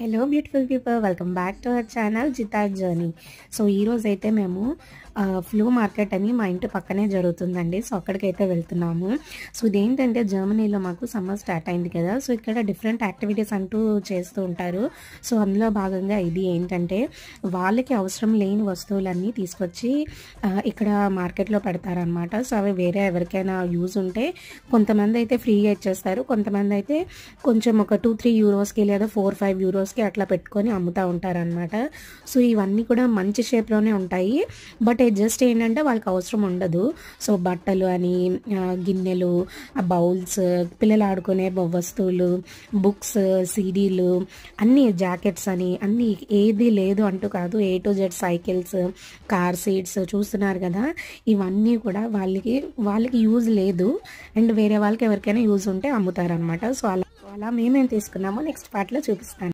Hello beautiful people, welcome back to our channel Jitha journey. So ఈరోజు అయితే మేము flu market అని మా ఇంటి పక్కనే జరుగుతుందండి. సో అక్కడికైతే వెళ్తున్నాము. సో ఇదేంటంటే జర్మనీలో మాకు సమ్మర్ స్టార్ట్ అయింది కదా. సో ఇక్కడ డిఫరెంట్ యాక్టివిటీస్ అంటూ చేస్తూ ఉంటారు. సో అందులో భాగంగా ఇది ఏంటంటే వాళ్ళకి అవసరం లేని వస్తువులన్నీ తీసుకొచ్చి ఇక్కడ మార్కెట్లో పెడతారనమాట. సో అవి వేరే ఎవరికైనా యూజ్ ఉంటే కొంతమంది అయితే ఫ్రీగా ఇచ్చేస్తారు, కొంతమంది అయితే కొంచెం ఒక 2-3 యూరోస్కి లేదా 4-5 యూరోస్కి అట్లా పెట్టుకొని అమ్ముతూ ఉంటారనమాట. సో ఇవన్నీ కూడా మంచి షేప్లోనే ఉంటాయి, బట్ జస్ట్ ఏంటంటే వాళ్ళకి అవసరం ఉండదు. సో బట్టలు అని, గిన్నెలు, బౌల్స్, పిల్లలు ఆడుకునే వస్తువులు, బుక్స్, సీడీలు, అన్నీ, జాకెట్స్ అని అన్నీ, ఏది లేదు అంటూ కాదు, A to Z cycles, car seats చూస్తున్నారు కదా. ఇవన్నీ కూడా వాళ్ళకి యూజ్ లేదు, అండ్ వేరే వాళ్ళకి ఎవరికైనా యూజ్ ఉంటే అమ్ముతారనమాట. సో అలా మేమేం తీసుకున్నామో నెక్స్ట్ పార్ట్లో చూపిస్తాను.